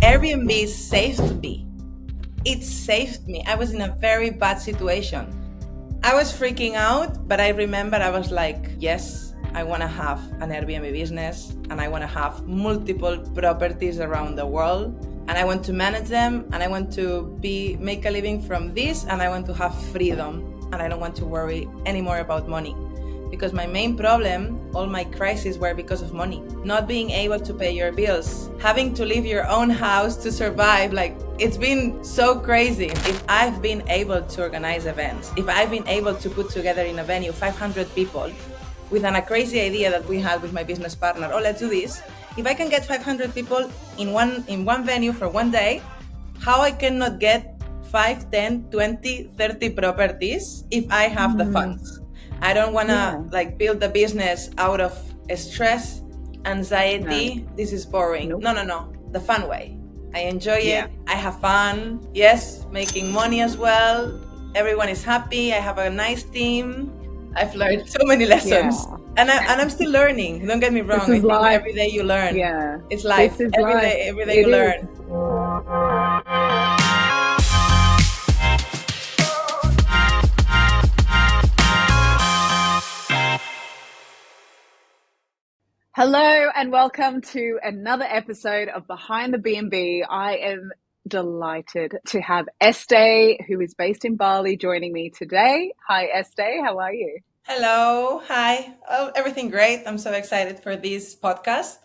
Airbnb saved me. It saved me. I was in a very bad situation. I was freaking out, but I remember I was like, yes, I want to have an Airbnb business and I want to have multiple properties around the world and I want to manage them and I want to make a living from this and I want to have freedom and I don't want to worry anymore about money. Because my main problem, all my crises were because of money. Not being able to pay your bills, having to leave your own house to survive, it's been so crazy. If I've been able to organize events, if I've been able to put together in a venue 500 people with a crazy idea that we had with my business partner, oh, let's do this. If I can get 500 people in one venue for one day, how I cannot get 5, 10, 20, 30 properties if I have the funds? I don't want to build a business out of stress, anxiety. No. This is boring. Nope. No. The fun way. I enjoy it. I have fun. Yes, making money as well. Everyone is happy. I have a nice team. I've learned so many lessons. And I'm still learning. Don't get me wrong. I think every day you learn. Yeah. It's life. Every day you learn. Hello and welcome to another episode of Behind the BnB. I am delighted to have Este, who is based in Bali, joining me today. Hi, Este. How are you? Hello. Hi. Oh, everything great. I'm so excited for this podcast.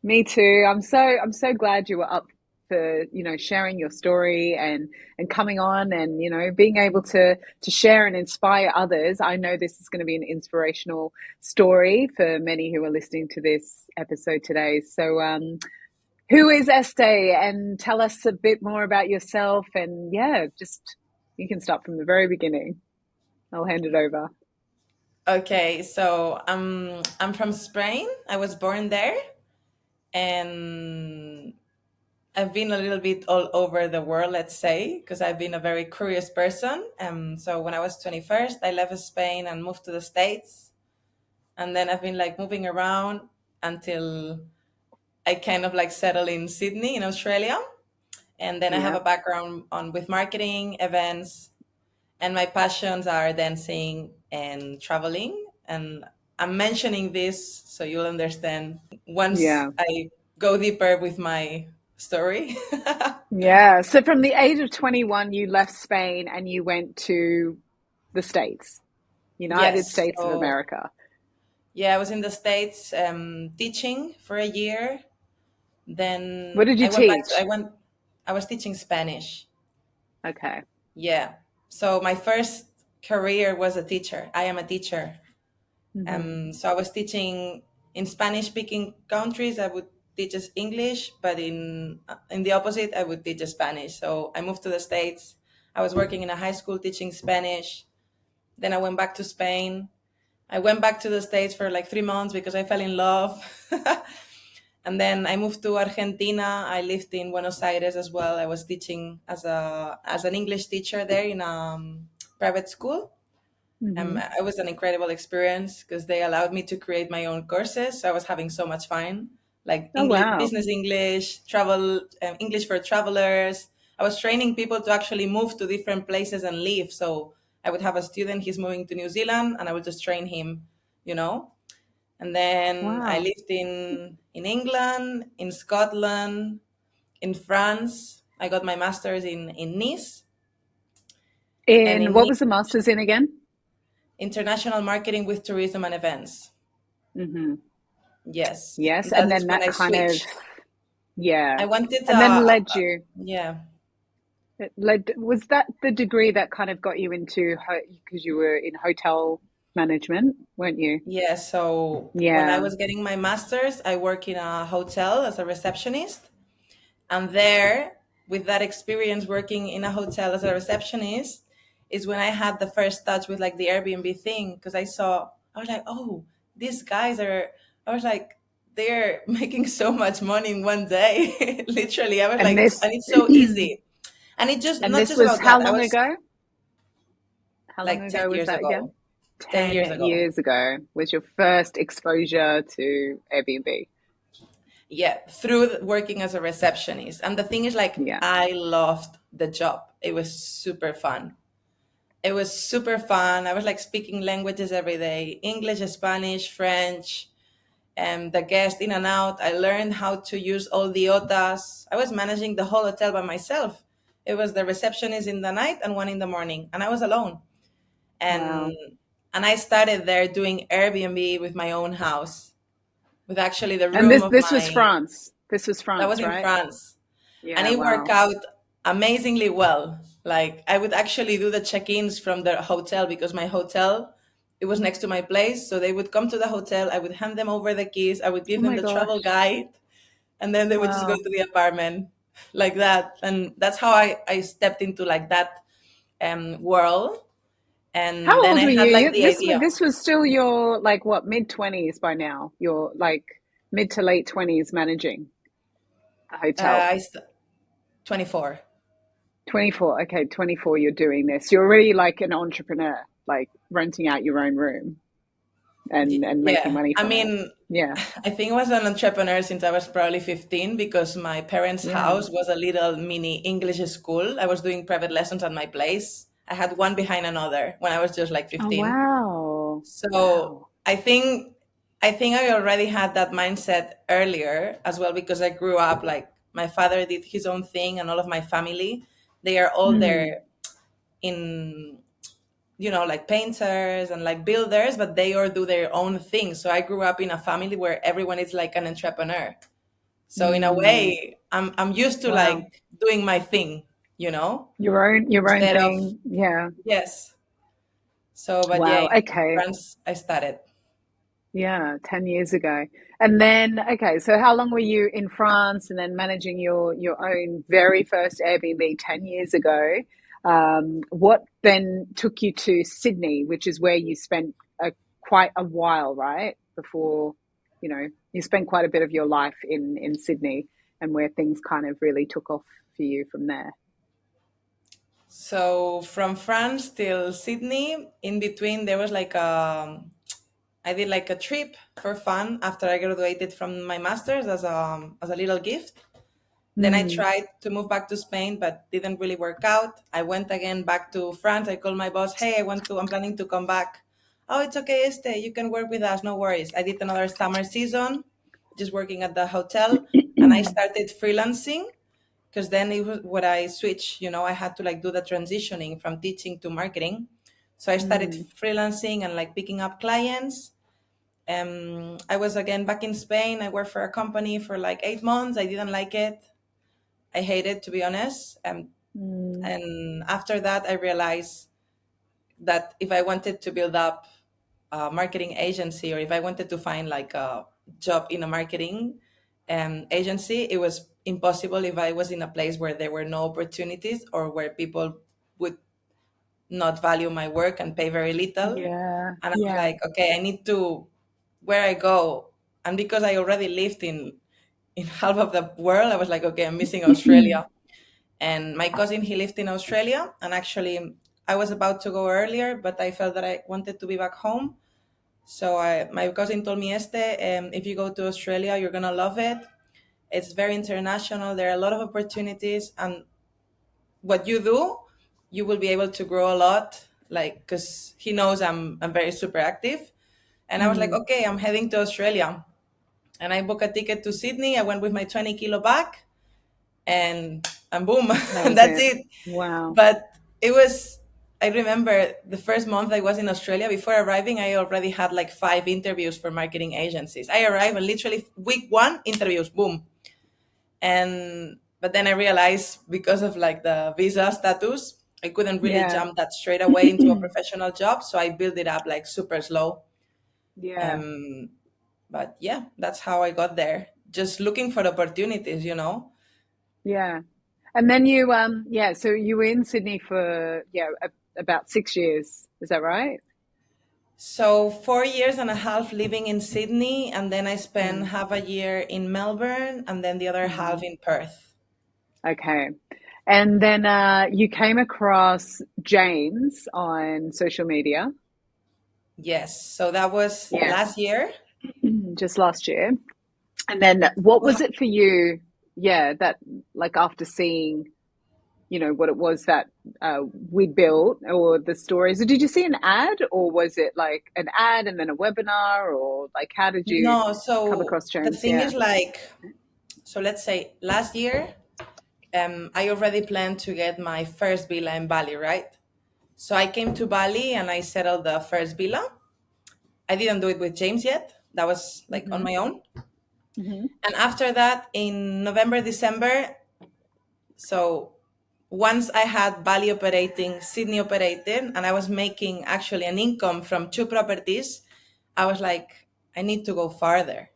Me too. I'm so glad you were up for, sharing your story and coming on and, being able to share and inspire others. I know this is going to be an inspirational story for many who are listening to this episode today. So, who is Este? And tell us a bit more about yourself. And you can start from the very beginning. I'll hand it over. Okay, so I'm from Spain. I was born there, and I've been a little bit all over the world, let's say, because I've been a very curious person. So when I was 21st, I left Spain and moved to the States. And then I've been moving around until I kind of settled in Sydney in Australia. And then I have a background with marketing, events, and my passions are dancing and traveling. And I'm mentioning this so you'll understand once I go deeper with my story. So from the age of 21, you left Spain and you went to the States, United States of America. Yeah, I was in the States teaching for a year. Then what did you teach? I was teaching Spanish. Okay. Yeah. So my first career was a teacher. I am a teacher. Mm-hmm. So I was teaching in Spanish-speaking countries. I would teach us English, but in the opposite, I would teach Spanish. So I moved to the States. I was working in a high school teaching Spanish. Then I went back to Spain. I went back to the States for 3 months because I fell in love. And then I moved to Argentina. I lived in Buenos Aires as well. I was teaching as an English teacher there in a private school. Mm-hmm. It was an incredible experience because they allowed me to create my own courses. So I was having so much fun. Business English, travel, English for travelers. I was training people to actually move to different places and live. So I would have a student, he's moving to New Zealand, and I would just train him, And then I lived in England, in Scotland, in France. I got my master's in Nice. And what was the master's in again? International marketing with tourism and events. Mm-hmm. Yes. And then that kind of, I wanted and then led you. Was that the degree that kind of got you into, because you were in hotel management, weren't you? Yeah. So when I was getting my master's, I worked in a hotel as a receptionist. And there, with that experience working in a hotel as a receptionist, is when I had the first touch with the Airbnb thing. Because I was like, oh, these guys they're making so much money in one day. Literally, I was and it's so easy. And it just, and not this just was about how that. long ago? How long 10 ago was years that ago. again? 10 years ago. Years ago was your first exposure to Airbnb. Yeah, through working as a receptionist. And the thing is, like, Yeah. I loved the job. It was super fun. It was super fun. I was like speaking languages every day: English, Spanish, French, and the guest in and out. I learned how to use all the OTAs. I was managing the whole hotel by myself. It was the receptionist in the night and one in the morning, and I was alone. And Wow. I started there doing Airbnb with my own house, with actually the And room this of this was my. France. This was That was France, in right? France, and Yeah, it worked wow. out amazingly well. Like, I would actually do the check-ins from the hotel, because my hotel, it was next to my place, so they would come to the hotel, I would hand them over the keys, I would Oh give them my the travel gosh. guide, and then they would just go Wow. to the apartment, like that. And that's how I stepped into like that world. And How then old I were had like you? the idea. This was still your like what, mid-20s by now. You're like mid to late 20s managing a hotel. I 24. 24. Okay, 24 you're doing this. You're already like an entrepreneur, like renting out your own room and making Yeah, money I from it. mean, Yeah. I think I was an entrepreneur since I was probably 15, because my parents' Yeah. house was a little mini English school. I was doing private lessons at my place. I had one behind another when I was just like Oh 15. wow. So Wow. I think I already had that mindset earlier as well, because I grew up like my father did his own thing, and all of my family, they are all Mm. there in, like painters and like builders, but they all do their own thing. So I grew up in a family where everyone is like an entrepreneur. So in a Mm. way, I'm used to Wow. like doing my thing, you know, Your own instead of. thing. Yeah. Yes. So, but yeah, Wow. in Okay. France, I started. Yeah, 10 years ago. And then, okay, so how long were you in France and then managing your own very first Airbnb 10 years ago? What then took you to Sydney, which is where you spent quite a while, right? Before, you spent quite a bit of your life in Sydney and where things kind of really took off for you from there. So from France till Sydney, in between, there was like I did like a trip for fun after I graduated from my master's as a little gift. Then I Mm, tried to move back to Spain, but didn't really work out. I went again back to France. I called my boss, "Hey, I'm planning to come back." "Oh, it's okay, Este, you can work with us, no worries." I did another summer season, just working at the hotel, and I started freelancing, because then it was what I switched. I had to like do the transitioning from teaching to marketing. So I started mm, freelancing and like picking up clients. I was again back in Spain. I worked for a company for like 8 months. I didn't like it. I hate it, to be honest. mm, And after that, I realized that if I wanted to build up a marketing agency, or if I wanted to find like a job in a marketing agency, it was impossible if I was in a place where there were no opportunities, or where people would not value my work and pay very little. yeah, And I was yeah. like, okay, I need to, where I go. And because I already lived in half of the world, I was like, okay, I'm missing Australia. And my cousin, he lived in Australia, and actually I was about to go earlier, but I felt that I wanted to be back home. So my cousin told me, Este, if you go to Australia, you're gonna love it. It's very international. There are a lot of opportunities, and what you do, you will be able to grow a lot. Like, because he knows I'm very super active, and I was like, Mm, okay, I'm heading to Australia, and I booked a ticket to Sydney. I went with my 20-kilo bag, and boom, that and was that's it. it. Wow. But it was, I remember the first month I was in Australia, before arriving, I already had like 5 interviews for marketing agencies. I arrived and literally week one, interviews, boom. And but then I realized, because of like the visa status, I couldn't really Yeah. jump that straight away into a professional job. So I built it up like super slow. Yeah. Um, but yeah, that's how I got there. Just looking for opportunities. Yeah. And then yeah, so you were in Sydney for, yeah, about 6 years. Is that right? So 4 years and a half living in Sydney, and then I spent Mm, half a year in Melbourne, and then the other half mm. in Perth. Okay. And then you came across James on social media. Yes. So that was Yeah. last year. Just last year. And then what was it for you? Yeah, that like after seeing, what it was that we built or the stories. Did you see an ad or was it like an ad and then a webinar or like how did you No, come so across the James? thing Yeah. is like, so let's say last year, I already planned to get my first villa in Bali, right? So I came to Bali and I settled the first villa. I didn't do it with James yet. That was like on Mm-hmm. my own. Mm-hmm. And after that, in November, December, so once I had Bali operating, Sydney operating, and I was making actually an income from two properties, I was like, I need to go farther.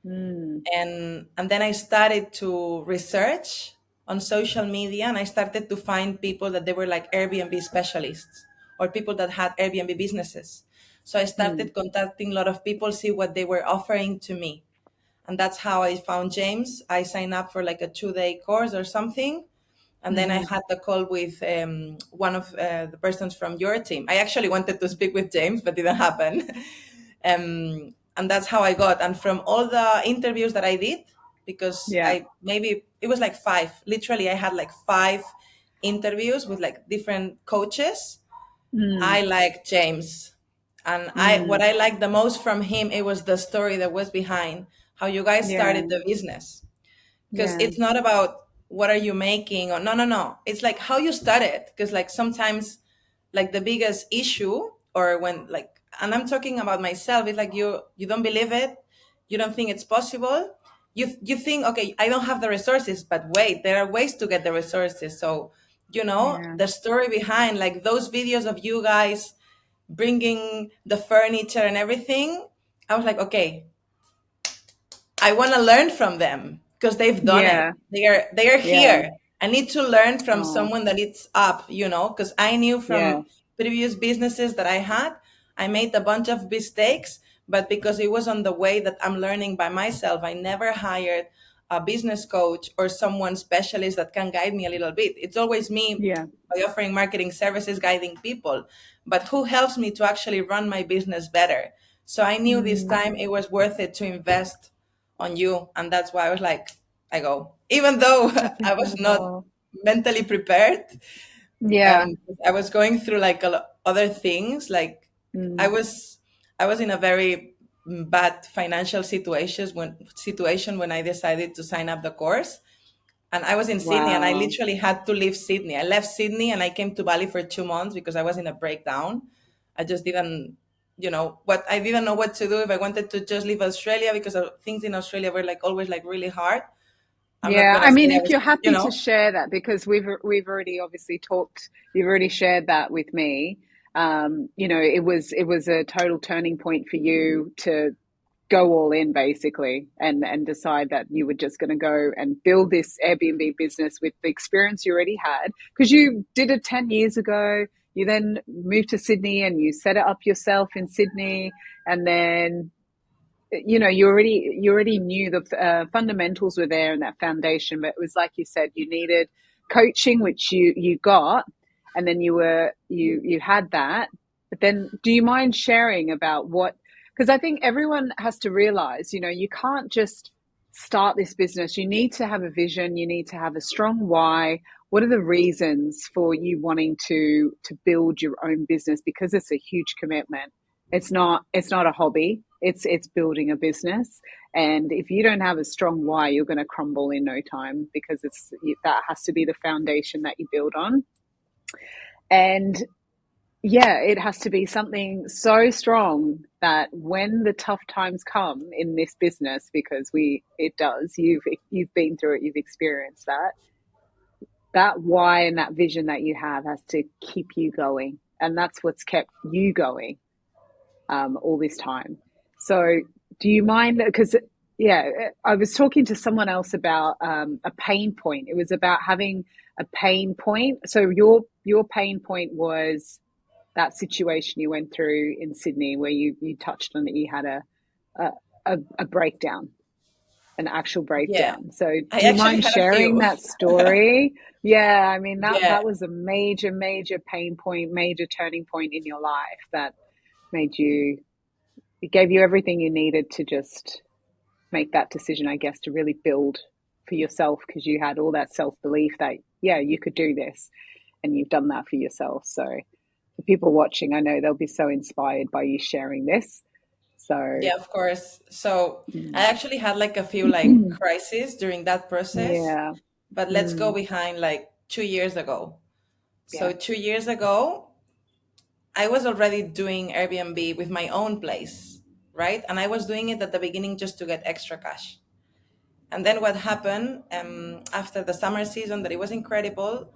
Mm. And then I started to research on social media, and I started to find people that they were like Airbnb specialists or people that had Airbnb businesses. So I Mm. started contacting a lot of people, see what they were offering to me. And that's how I found James. I signed up for like a 2 day course or something. And then I Mm-hmm. had the call with one of the persons from your team. I actually wanted to speak with James, but didn't happen. And that's how I got. And from all the interviews that I did, because Yeah. I maybe it was like five. Literally, I had like five interviews with like different coaches. Mm. I like James, and I what Mm. I liked the most from him it was the story that was behind how you guys Yeah. started the business, because Yeah. it's not about what are you making or no, it's like how you started, because like sometimes like the biggest issue or when like, and I'm talking about myself, it's like you don't believe it, you don't think it's possible, you think okay, I don't have the resources, but wait, there are ways to get the resources. So Yeah. the story behind like those videos of you guys bringing the furniture and everything, I was like, okay, I want to learn from them because they've done it. Yeah. They are Yeah. here. I need to learn from Oh, someone that it's up, because I knew yeah. from previous businesses that I had, I made a bunch of mistakes, but because it was on the way that I'm learning by myself, I never hired a business coach or someone specialist that can guide me a little bit. It's always me Yeah. by offering marketing services, guiding people, but who helps me to actually run my business better? So I knew this Mm. time it was worth it to invest on you, and that's why I was like, I go, even though That's I was not incredible. mentally prepared. Yeah. I was going through like other things, like i Mm. was I was in a very bad financial situation when I decided to sign up the course. And I was in Sydney, and I Wow. literally had to leave Sydney. I left Sydney and I came to Bali for 2 months because I was in a breakdown. I just didn't, I didn't know what to do, if I wanted to just leave Australia, because things in Australia were like always like really hard. I'm not Yeah, gonna I say mean, I if was, you're happy to share that, because we've already obviously talked, you've already shared that with me. It was a total turning point for you to go all in basically and decide that you were just going to go and build this Airbnb business with the experience you already had because you did it 10 years ago. You then moved to Sydney and you set it up yourself in Sydney, and then you already knew the fundamentals were there and that foundation, but it was like you said, you needed coaching, which you got, and then you had that. But then do you mind sharing about what, because I think everyone has to realize, you can't just start this business. You need to have a vision, you need to have a strong why. What are the reasons for you wanting to build your own business? Because it's a huge commitment. It's not a hobby. It's building a business. And if you don't have a strong why, you're going to crumble in no time, because that has to be the foundation that you build on. And yeah, it has to be something so strong that when the tough times come in this business, because it does, you've been through it, you've experienced that why and that vision that you have has to keep you going. And that's what's kept you going all this time. So, do you mind? Because, yeah, I was talking to someone else about a pain point. It was about having a pain point. So, your pain point was that situation you went through in Sydney, where you touched on that you had a, a breakdown, an actual Yeah, breakdown. So, I do you actually mind had a sharing few. that story? Yeah, I mean Yeah. that was a major, major pain point, major turning point in your life that made you, it gave you everything you needed to just make that decision, I guess, to really build for yourself because you had all that self belief that, yeah, you could do this and you've done that for yourself. So, for people watching, I know they'll be so inspired by you sharing this. So, Yeah, of course. So I mm. actually had like a few like crises during that process, Yeah. but let's go Mm. behind like 2 years ago. Yeah. So 2 years ago, I was already doing Airbnb with my own place, right? And I was doing it at the beginning just to get extra cash. And then what happened after the summer season, that it was incredible.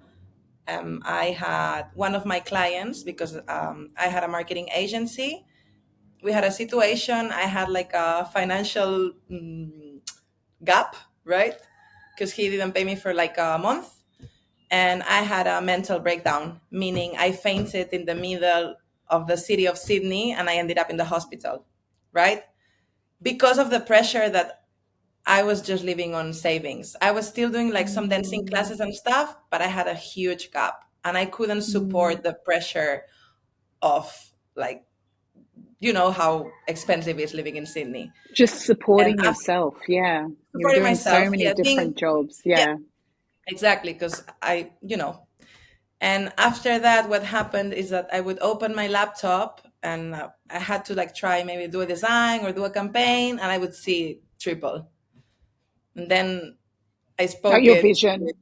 I had one of my clients, because I had a marketing agency. We had a situation. I had like a financial gap, right? Because he didn't pay me for like a month. And I had a mental breakdown, meaning I fainted in the middle of the city of Sydney and I ended up in the hospital, right? Because of the pressure that I was just living on savings. I was still doing like some dancing Mm. classes and stuff, but I had a huge gap and I couldn't Mm. support the pressure of like, you know, how expensive it is living in Sydney. Just And supporting after yourself. Yeah. You were supporting doing so myself, many yeah, different jobs. yeah, Yeah. exactly. Because and after that, what happened is that I would open my laptop and I had to like try maybe do a design or do a campaign and I would see triple. And then I Oh, spoke your it vision, with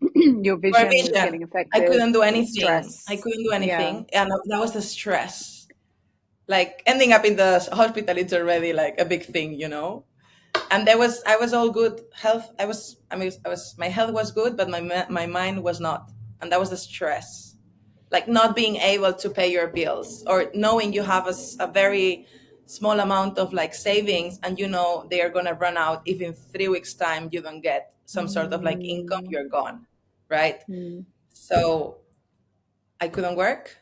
your our vision was vision. getting I affected, couldn't do anything. I stress. couldn't do Yeah. anything. And that was the stress. Like ending up in the hospital, it's already like a big thing, you know? And I was all good health. My health was good, but my mind was not. And that was the stress, like not being able to pay your bills or knowing you have a very small amount of like savings and you know they are going to run out if in 3 weeks time you don't get some sort of like income, Mm. you're gone, right? Mm. So I couldn't work,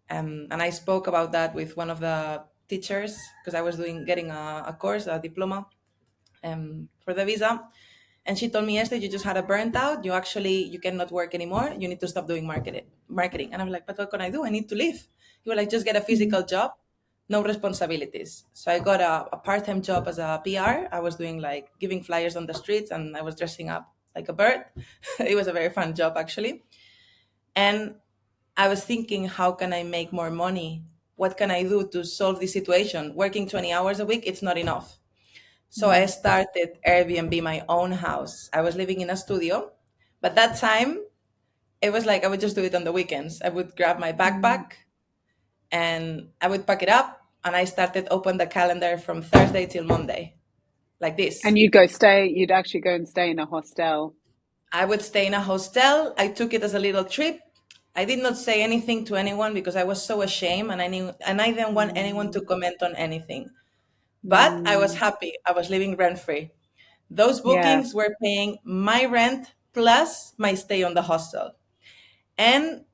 and I spoke about that with one of the teachers because I was doing getting a course, a diploma, for the visa. And she told me, yesterday, you just had a burnt out. You cannot work anymore. You need to stop doing marketing. And I'm like, but what can I do? I need to leave. You were like, just get a Mm. physical job, no responsibilities. So I got a part-time job as a PR. I was doing like giving flyers on the streets and I was dressing up like a bird. It was a very fun job actually. And I was thinking, how can I make more money? What can I do to solve this situation? Working 20 hours a week, it's not enough. So I Mm. started Airbnb, my own house. I was living in a studio, but that time it was like I would just do it on the weekends. I would grab my Mm. backpack and I would pack it up and I started open the calendar from Thursday till Monday, like this. And you'd go stay, you'd actually go and stay in a hostel. I would stay in a hostel. I took it as a little trip. I did not say anything to anyone because I was so ashamed and I didn't want anyone to Mm. comment on anything. But I was Mm. happy. I was living rent free. Those Yeah. bookings were paying my rent plus my stay on the hostel. And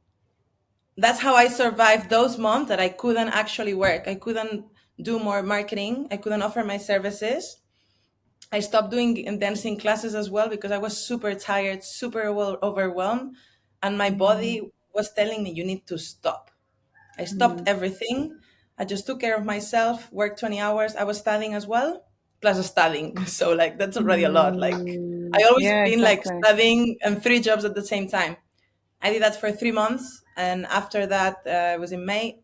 that's how I survived those months that I couldn't actually work. I couldn't do more marketing. I couldn't offer my services. I stopped doing dancing classes as well because I was super tired, super overwhelmed. And my Mm. body was telling me, you need to stop. I stopped Mm. everything. I just took care of myself, worked 20 hours. I was studying as well, plus studying. So, like, that's already a lot. Like, I Mm. always Yeah, been like exactly. studying and three jobs at the same time. I did that for 3 months. And after that, it was in May.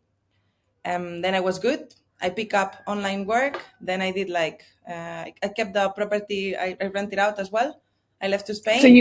Then I was good. I pick up online work. Then I did like, I kept the property, I rented out as well. I left to So Spain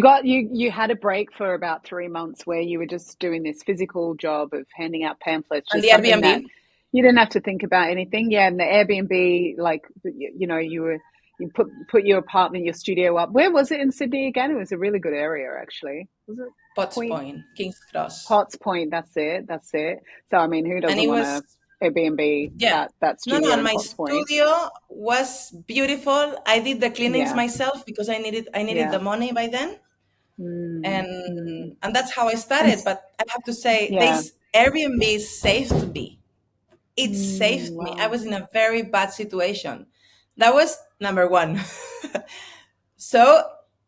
you had a break for about 3 months where you were just doing this physical job of handing out pamphlets, and just the something that Airbnb. you didn't have to think about anything. Yeah, and the Airbnb, like you put your apartment, your studio up. Where was it in Sydney again? It was a really good area, actually. Was it Potts Point Point, King's Cross. Potts Point? That's it. That's it. So I mean, who And doesn't it want was to Airbnb Yeah. that No, no, studio and in my Potts Point? studio was beautiful. I did the cleanings Yeah, myself because I needed yeah. the money by then. Mm, And mm. and that's how I And started. But I have to say yeah. this Airbnb saved me. It Mm, saved me. I wow. was in a very bad situation. That was number one. So,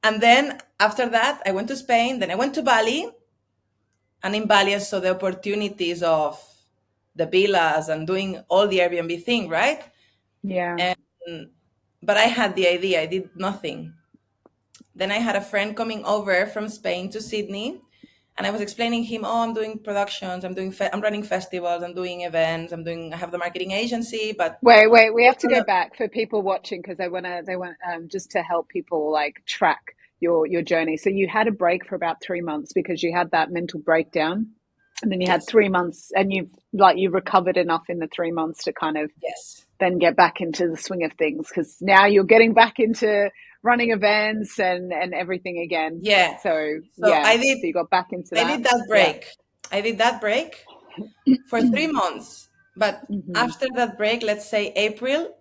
and then after that, I went to Spain, then I went to Bali, and in Bali I saw the opportunities of the villas and doing all the Airbnb thing, right? Yeah. And but I had the idea. I did nothing. Then I had a friend coming over from Spain to Sydney, and I was explaining him, oh, I'm doing productions, I'm running festivals, I'm doing events, I have the marketing agency, but Wait. We have to go back for people watching because they want just to help people like track your journey. So you had a break for about 3 months because you had that mental breakdown, and then you had yes, 3 months, and you recovered enough in the 3 months to kind of yes, then get back into the swing of things because now you're getting back into running events and everything again. yeah. So So yeah, so you got back into I that. did that Yeah. break. I did that break for 3 months, but Hmm. after that break, let's say April,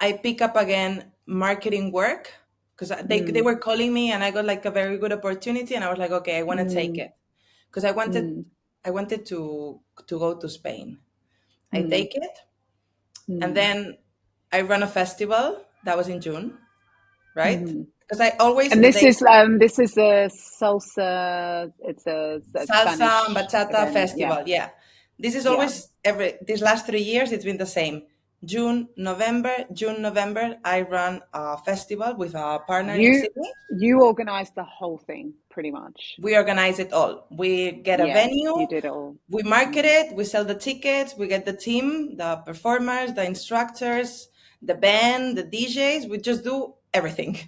I pick up again marketing work because they Mm, were calling me and I got like a very good opportunity and I was like, okay, I want to take mm, it because mm, I wanted to go to Spain. I mm, take it and mm, then I run a festival that was in June, right? mm. Because I always And the this day is a salsa. It's a salsa and Spanish bachata event. Yeah, festival. Yeah. This is yeah. always these last 3 years, it's been the same. June, November, I run a festival with a partner in You Sydney. you organized the whole thing pretty much. We organize it all. We get a Yeah, you venue, did it all. we market Mm. it, we sell the tickets, we get the team, the performers, the instructors, the band, the DJs. We just do everything.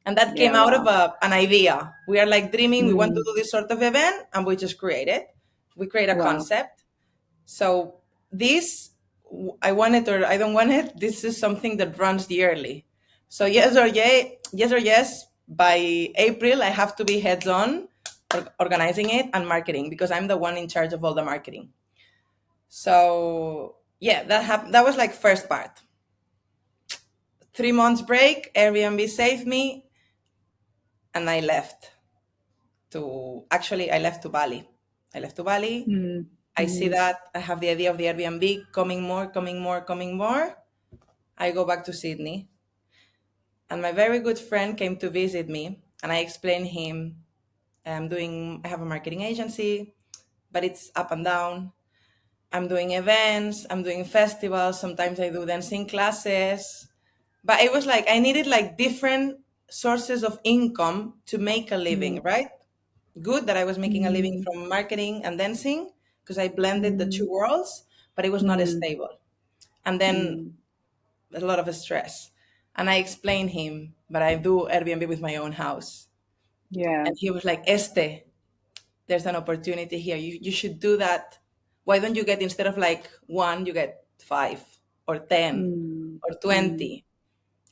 And that came Yeah, out of wow. an idea. We are like dreaming, we want to Mm. do this sort of event, and we just create it. We create a Wow. concept. So this, I want it or I don't want it. This is something that runs yearly. So yes or yes. By April, I have to be heads on organizing it and marketing because I'm the one in charge of all the marketing. So yeah, that was like first part. 3 months break, Airbnb saved me, and I left to Bali. I left to Bali. Mm. I see Mm. that I have the idea of the Airbnb coming more, coming more, coming more. I go back to Sydney, and my very good friend came to visit me, and I explained him I have a marketing agency, but it's up and down. I'm doing events, I'm doing festivals, sometimes I do dancing classes. But it was like I needed like different sources of income to make a living, Mm. right? Good that I was making a living Mm. from marketing and dancing because I blended the two Mm. worlds, but it was not Mm. stable. And then Mm. a lot of stress. And I explained him, but I do Airbnb with my own house. Yeah. And he was like, there's an opportunity here. You should do that. Why don't you get, instead of like one, you get five or 10 Mm. or Mm. 20?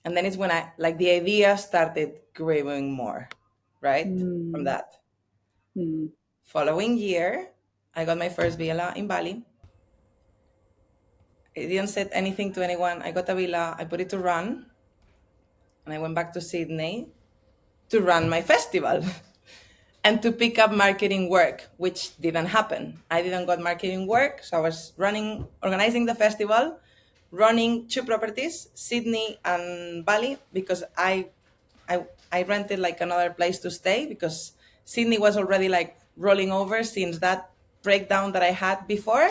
And then it's when the idea started growing more, right? From Mm. that. Mm. Following year, I got my first villa in Bali. I didn't say anything to anyone. I got a villa, I put it to run, and I went back to Sydney to run my festival and to pick up marketing work, which didn't happen. I didn't got marketing work, so I was organizing the festival, running two properties, Sydney and Bali, because I, I rented like another place to stay because Sydney was already like rolling over since that breakdown that I had before.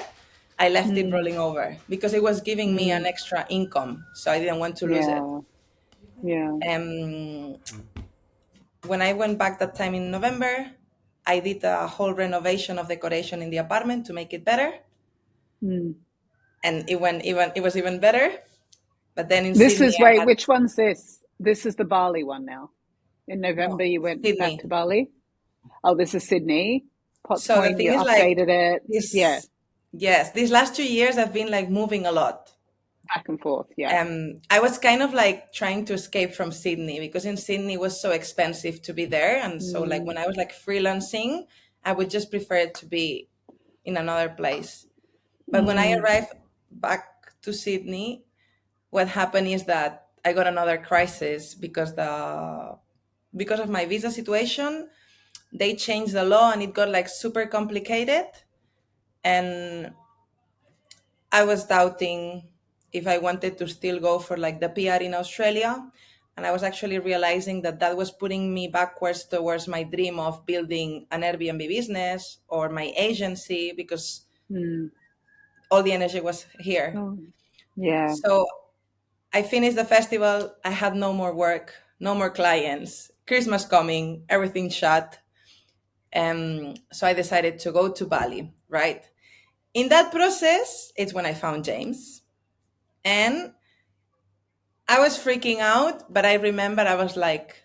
I left it Mm. rolling over because it was giving me an Mm. extra income, so I didn't want to lose it. Yeah. Yeah. Um, when I went back that time in November, I did a whole renovation of decoration in the apartment to make it better, Mm. and it was even better. But then in This Sydney, is, I wait, had which one's this? This is the Bali one now. In no November, you went back Sydney. to Bali. Oh, this is Sydney. Potts So the Point, thing you is, like updated it. Yeah, this, yes, these last 2 years I've been like moving a lot. back and forth. Yeah. I was kind of like trying to escape from Sydney because in Sydney it was so expensive to be there, and so like Mm. when I was like freelancing, I would just prefer to be in another place. But when I Mm. arrived back to Sydney, what happened is that I got another crisis because of my visa situation. They changed the law and it got like super complicated, and I was doubting if I wanted to still go for like the PR in Australia. And I was actually realizing that that was putting me backwards towards my dream of building an Airbnb business or my agency because Mm. all the energy was here. Oh, yeah. So I finished the festival. I had no more work, no more clients. Christmas coming, everything shut. So I decided to go to Bali, right? In that process, it's when I found James. And I was freaking out, but I remember I was like,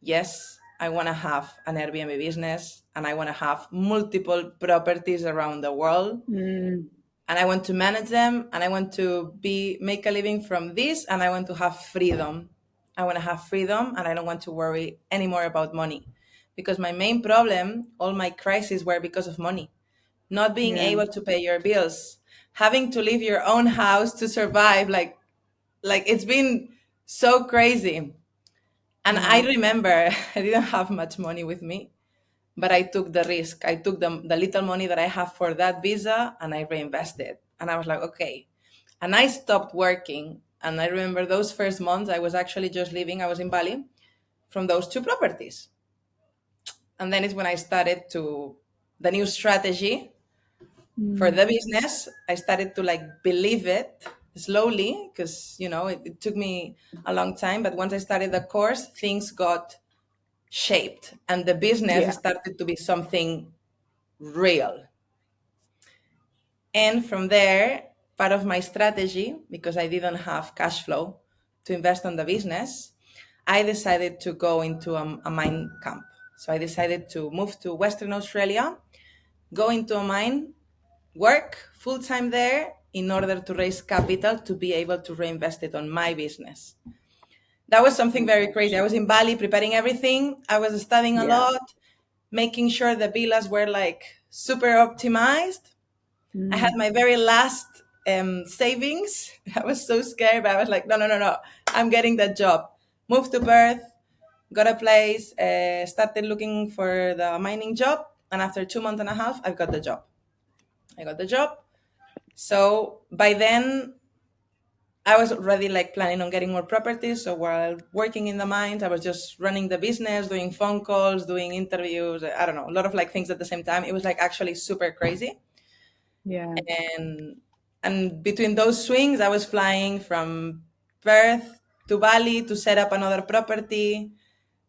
yes, I want to have an Airbnb business and I want to have multiple properties around the world Mm, and I want to manage them and I want to be make a living from this and I want to have freedom. I want to have freedom and I don't want to worry anymore about money because my main problem, all my crises were because of money. Not being yeah. able to pay your bills, having to leave your own house to survive like it's been so crazy. And I Wow. remember I didn't have much money with me, but I took the risk. I took the little money that I have for that visa and I reinvested. And I was like, okay. And I stopped working. And I remember those first months, I was actually just living, I was in Bali from those two properties. And then it's when I started to, the new strategy for Mm, the business, I started to like believe it slowly because, it took me a long time. But once I started the course, things got shaped and the business yeah. started to be something real. And from there, part of my strategy, because I didn't have cash flow to invest on the business, I decided to go into a mine camp. So I decided to move to Western Australia, go into a mine, work full time there in order to raise capital to be able to reinvest it on my business. That was something very Okay. crazy. I was in Bali preparing everything. I was studying a Yeah. lot, making sure the villas were like super optimized. I had Mm, my very last savings. I was so scared, but I was like, no, no, no, no. I'm getting that job. Moved to Perth, got a place, started looking for the mining job. And after 2 months and a half, I've got the job. I got the job. So by then, I was already like planning on getting more properties. So while working in the mines, I was just running the business, doing phone calls, doing interviews. I don't know, a lot of like things at the same time. It was like actually super crazy. yeah. and and between those swings I was flying from Perth to Bali to set up another property,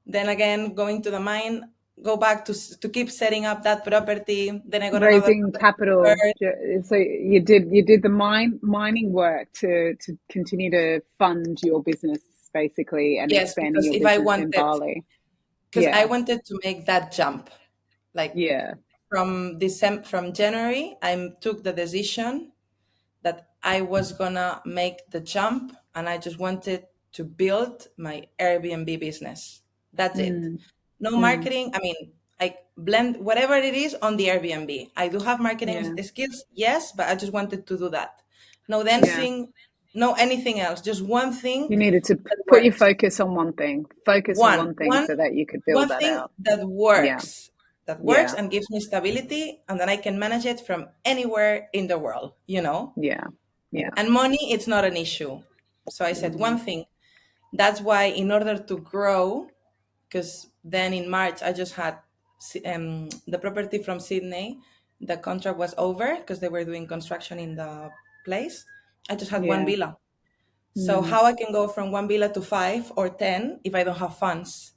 then again going to the mine, go back to keep setting up that property, then I got another Raising property in capital. Perth. So you did the mining work to continue to fund your business basically and Yes, expanding because your if I business in wanted Bali. because I Yeah. wanted to make that jump, like Yeah. from January I took the decision that I was gonna make the jump and I just wanted to build my Airbnb business. That's it. Mm, No mm, marketing. I mean, I blend whatever it is on the Airbnb. I do have marketing yeah. skills, yes, but I just wanted to do that. No Yeah. dancing, no anything else. Just one thing You needed to that put your works. focus on one thing. Focus on One, one thing one, so that you could build one that thing out. that Yeah. works. That works Yeah. and gives me stability, and then I can manage it from anywhere in the world. Yeah. Yeah. And money, it's not an issue. So I said one Mm, thing. That's why, in order to grow, because then in March I just had the property from Sydney, the contract was over because they were doing construction in the place. I just had one yeah. villa. So Mm, how I can go from one villa to 5 or 10 if I don't have funds?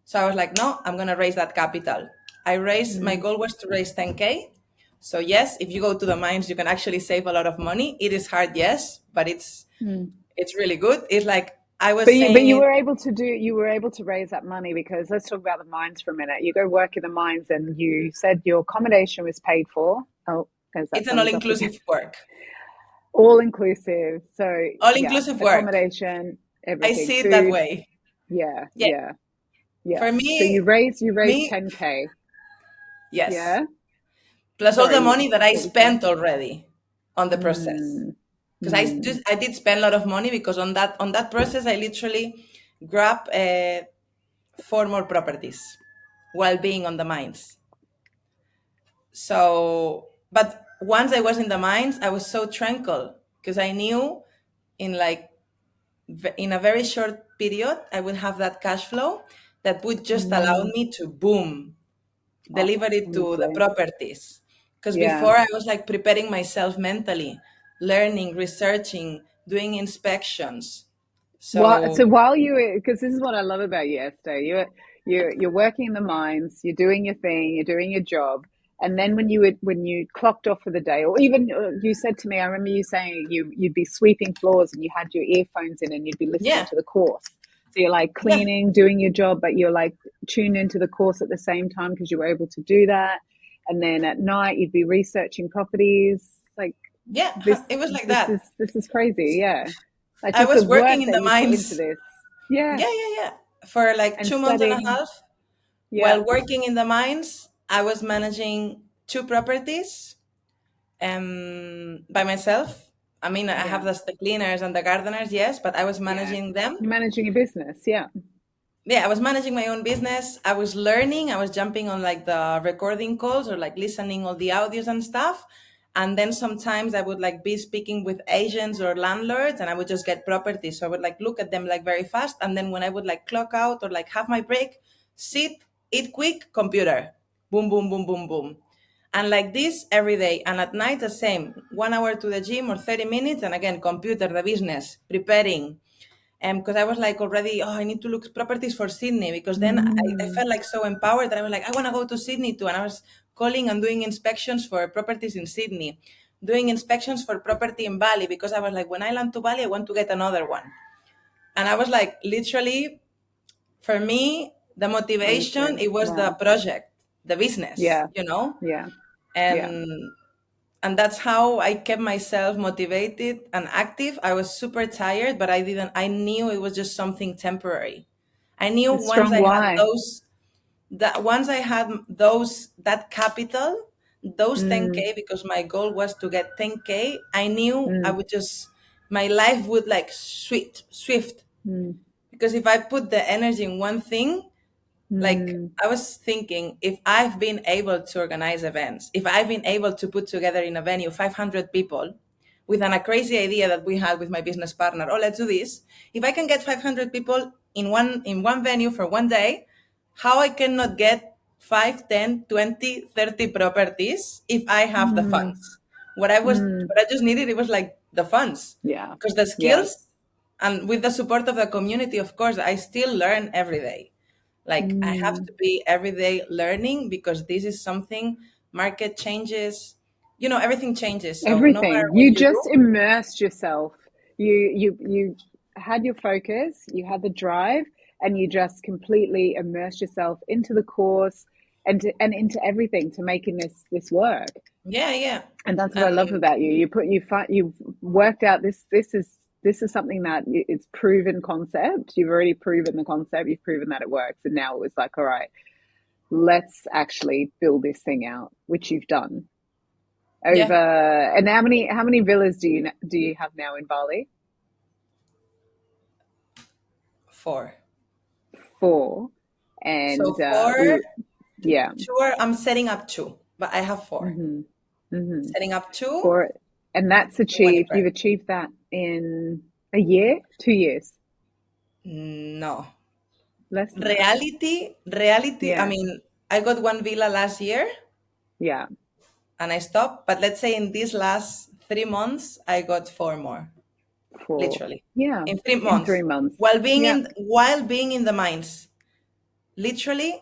So I was like, no, I'm gonna raise that capital. My mm, goal was to raise 10K. So yes, if you go to the mines, you can actually save a lot of money. It is hard, yes, but mm. it's really good. It's like I But was you, saying it. you were able to raise that money because let's talk about the mines for a minute. You go work in the mines and you said your accommodation was paid for. Oh, there's that It's an thumbs up again. all-inclusive work. All inclusive. So yeah, All-inclusive work. accommodation, I everything, see it that food. way. Yeah, Yeah. yeah, yeah. For So me, you for raised me, 10K. yes. Yeah. Plus all the Sorry, money that I what were you saying? spent already on the process. Mm, Because mm, I did spend a lot of money because on that process I literally grabbed 4 more properties while being on the mines. So, but once I was in the mines, I was so tranquil because I knew in like in a very short period I would have that cash flow that would just allow mm. me to boom Oh, deliver it to the honestly, properties. Because yeah. before I was like preparing myself mentally, learning, researching, doing inspections. So So while you were, because this is what I love about you, Esther, you're working in the mines, you're doing your thing, you're doing your job, and then when you clocked off for the day, or even you said to me, I remember you saying you'd be sweeping floors and you had your earphones in and you'd be listening yeah, to the course. So you're like yeah, cleaning, doing your job, but you're like tuned into the course at the same time because you were able to do that. And then at night you'd be researching properties. Like yeah. this, It was like that. this is crazy. Yeah. Like I just the was work working in that the you put into mines. this. Yeah. Yeah, yeah, yeah. For like And 2 months and a studying. half, Yeah. while working in the mines, I was managing two properties by myself. I mean, I have Yeah. the cleaners and the gardeners, yes, but I was Yeah. managing them. You're managing a business. Yeah. Yeah, I was managing my own business. I was learning. I was jumping on like the recording calls or like listening all the audios and stuff. And then sometimes I would like be speaking with agents or landlords and I would just get properties. So I would like look at them like very fast. And then when I would like clock out or like have my break, sit, eat quick, computer. Boom, boom, boom, boom, boom. And like this every day. And at night the same. 1 hour to the gym or 30 minutes. And again, computer, the business, preparing, because I was like already, oh, I need to look properties for Sydney because then I Mm. felt like so empowered that I was like, I want to go to Sydney too. And I was calling and doing inspections for properties in Sydney, doing inspections for property in Bali because I was like, when I land to Bali, I want to get another one. And I was like, literally, for me, the motivation, Honestly. it was the Wow. project, the business, Yeah. Yeah. Yeah. And that's how I kept myself motivated and active. I was super tired, but I knew it was just something temporary. I knew A strong why. once I had that capital, those Mm. 10K, because my goal was to get 10K, I knew I Mm. would just, my life would like swift. Mm. Because if I put the energy in one thing, like Mm. I was thinking, if I've been able to organize events, if I've been able to put together in a venue 500 people with a crazy idea that we had with my business partner, oh, let's do this. If I can get 500 people in one venue for one day, how I cannot get 5, 10, 20, 30 properties if I have the Mm. funds? Mm. What I just needed, it was like the funds, Yeah. because the Yeah. skills and with the support of the community, of course, I still learn every day. Like I have Mm. to be every day learning because this is something, market changes, everything changes. So no matter Everything. what You you do, just immersed yourself. You had your focus, you had the drive, and you just completely immersed yourself into the course and into everything to making this work. yeah, yeah. And that's what I love And about you. You've worked out this is something that it's proven concept. You've already proven the concept. You've proven that it works, and now it was like, all right, let's actually build this thing out, which you've done over. yeah, And how many villas do you have now in Bali? 4. 4. So And 4, yeah. 2 I'm setting up 2, but I have 4. Mm-hmm. Mm-hmm. Setting up 2, 4, and that's one in achieved. You've Perth. achieved that in a year, 2 years, No. less than that. Reality, I Yeah, mean, I got one villa last year yeah, and I stopped, but let's say in these last 3 months, I got 4 more. 4. Literally Yeah, in three in months 3 months. while being Yeah, in the mines. Literally,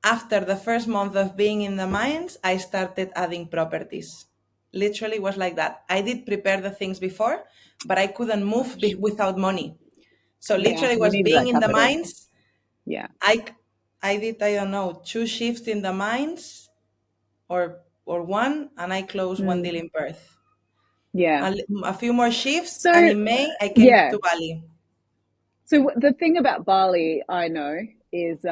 after the first month of being in the mines, I started adding properties. Literally was like that. I did prepare the things before, but I couldn't move gosh. without money. So Yeah, literally you was needed being that in the capital. mines. Yeah, I did, I don't know, 2 shifts in the mines, or one, and I closed one deal mm, in Perth. yeah. A few more shifts, and So in May I came yeah, to Bali. so the thing about Bali, I know, is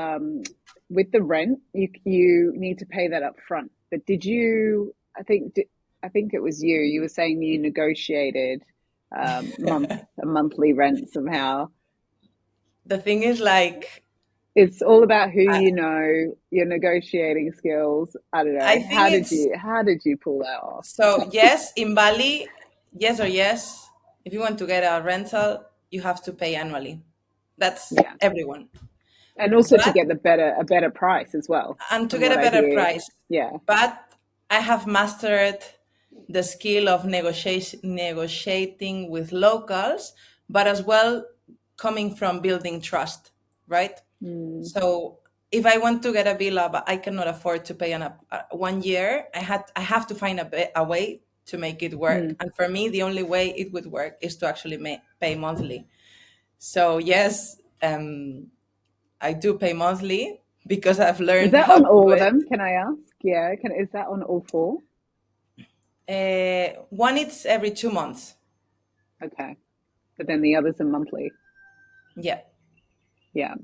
with the rent, you need to pay that up front. But did you? I think it was you. You were saying you negotiated a monthly rent somehow. The thing is, like, It's all about who I, you know, your negotiating skills. I don't know. I think it's How did you pull that off? so. Yes, in Bali, yes or yes. If you want to get a rental, you have to pay annually. That's Yeah. everyone. And also to But get a better price as well, and to from get what a I better hear. price. Yeah. But I have mastered the skill of negotiating with locals, but as well coming from building trust, right? Mm. So if I want to get a villa, but I cannot afford to pay 1 year, I have to find a way to make it work. Mm. And for me, the only way it would work is to actually pay monthly. So yes, I do pay monthly because I've Is learned that how on to do all of it. them? Can I ask? Yeah. Is that on all four? One, it's every 2 months. Okay. But then the others are monthly. Yeah. Yeah.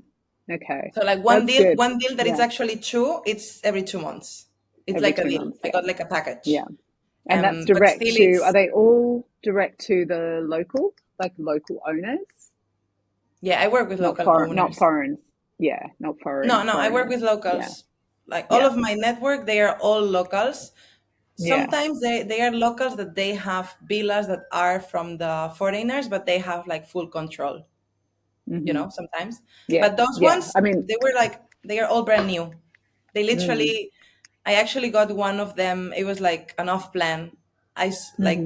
Okay. So like That's good. one deal that is Yeah. actually two, it's every 2 months. It's Every like a two deal. months. I Yeah. got like a package. Yeah. And that's But direct still to, are it's, they all direct to the local, like local owners? yeah, I work with local Not owners. foreign. Yeah. Not No, I work foreigners. with Yeah. locals. Like all Yeah. of my network, they are all locals. Yeah. Sometimes they are locals that they have villas that are from the foreigners, but they have like full control, Hmm. sometimes. Yeah. But those Yeah. ones, I mean, they are all brand new. They mm, literally, I actually got one of them. It was like an off plan. Like hmm.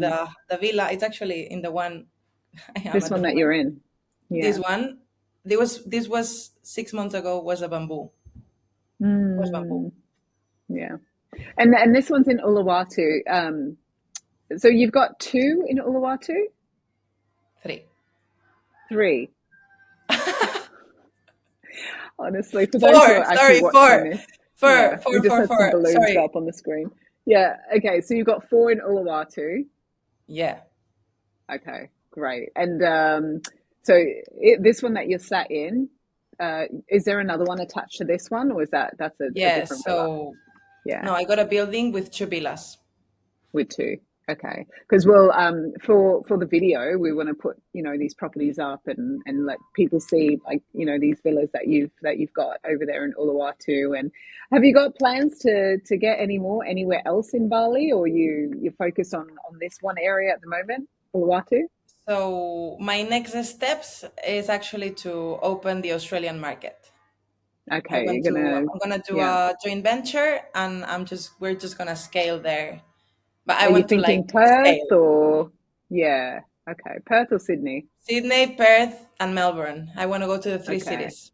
the villa. It's actually in the one I am This at the one that moment. you're in. This Yeah. one, this was 6 months ago. Was a bamboo. Was bamboo. Mm, yeah. And this one's in Uluwatu. So you've got two in Uluwatu? Three. Three. Honestly, for those who Four. are actually Sorry, watching four. this, Four. yeah, we Four. just Four. had some Four. balloons go Sorry. up on the screen. Yeah. Okay. So you've got four in Uluwatu. Yeah. Okay. Great. And so this one that you're sat in, is there another one attached to this one, or is that's a Yeah. different villa? So Yeah. no, I got a building with two villas. With two. Okay. Because we'll for the video we want to put, these properties up and let people see, like, these villas that you've got over there in Uluwatu. And have you got plans to get any more anywhere else in Bali, or you're focused on this one area at the moment, Uluwatu? So my next steps is actually to open the Australian market. Okay, you're gonna, I'm gonna do yeah. a joint venture, and we're just gonna scale there. But I Are you want to like thinking Perth scale. or, yeah, okay, Perth or Sydney? Sydney, Perth, and Melbourne. I want to go to the three Okay. cities.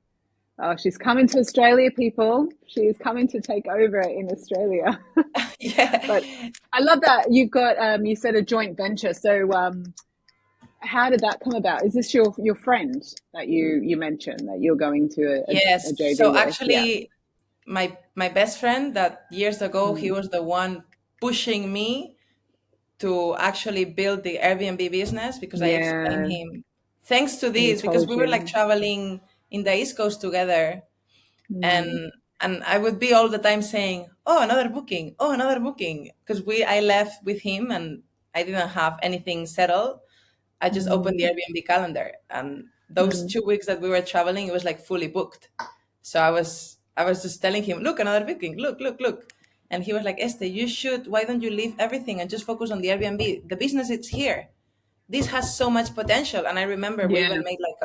Oh, she's coming to Australia, people. She is coming to take over in Australia. But Yeah. I love that you've got, you said a joint venture. So how did that come about? Is this your friend that you mentioned that you're going to a Yes. JV So with? Yeah. actually, my best friend that years ago, he Mm. was the one pushing me to actually build the Airbnb business, because I explained Yeah. him, thanks to And he this, because told we were like you. traveling in the East Coast together, Mm. and I would be all the time saying, "Oh, another booking! Oh, another booking!" Because I left with him and I didn't have anything settled. I just opened the Mm. Airbnb calendar, and those Mm. 2 weeks that we were traveling, it was like fully booked. So I was just telling him, "Look, another booking! Look, look, look!" And he was like, "Este, you should. Why don't you leave everything and just focus on the Airbnb? The business is here. This has so much potential." And I remember we Yeah. even made like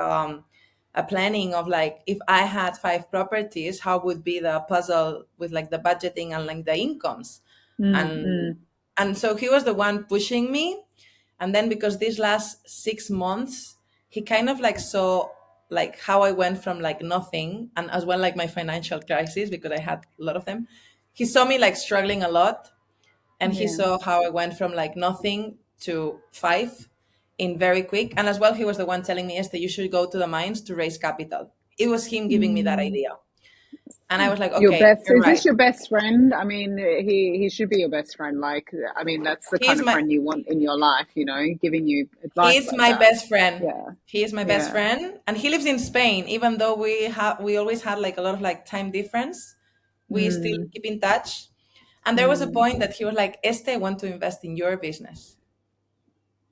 a planning of like, if I had 5 properties, how would be the puzzle with like the budgeting and like the incomes, Mm. and Mm. so he was the one pushing me. And then because these last 6 months, he kind of like saw like how I went from like nothing, and as well like my financial crisis, because I had a lot of them. He saw me like struggling a lot, and he Yeah. saw how I went from like nothing to five in very quick. And as well, he was the one telling me, Esther, you should go to the mines to raise capital. It was him giving me that Mm. idea. And I was like, Your okay, best, you're is right. this your best friend? I mean, he should be your best friend. Like, I mean, that's the kind He's of my friend you want in your life, giving you advice He's like my that. best friend. Yeah. He is my best Yeah. friend, and he lives in Spain. Even though we always had like a lot of like time difference, we still Mm. keep in touch. And there was a Mm. point that he was like, "Este, I want to invest in your business.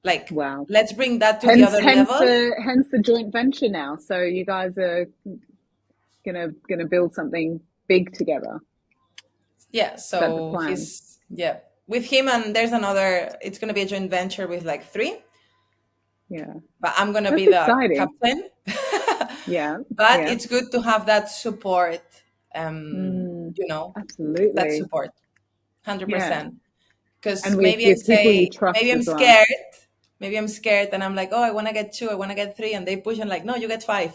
Like, Wow. let's bring that to the Hence, other level." hence the joint venture now. So you guys are gonna build something big together. Yeah. Is that the So plan? he's yeah with him, and there's another. It's gonna be a joint venture with like three, Yeah. but I'm gonna be That's the exciting. captain. Yeah. But Yeah. it's good to have that support. Mm. That Absolutely. support, Yeah. 100%. Because And maybe I with people you say, maybe trust I'm as well. scared, maybe I'm scared and I'm like, oh, I want to get 2, I want to get 3, and they push and like, no, you get 5,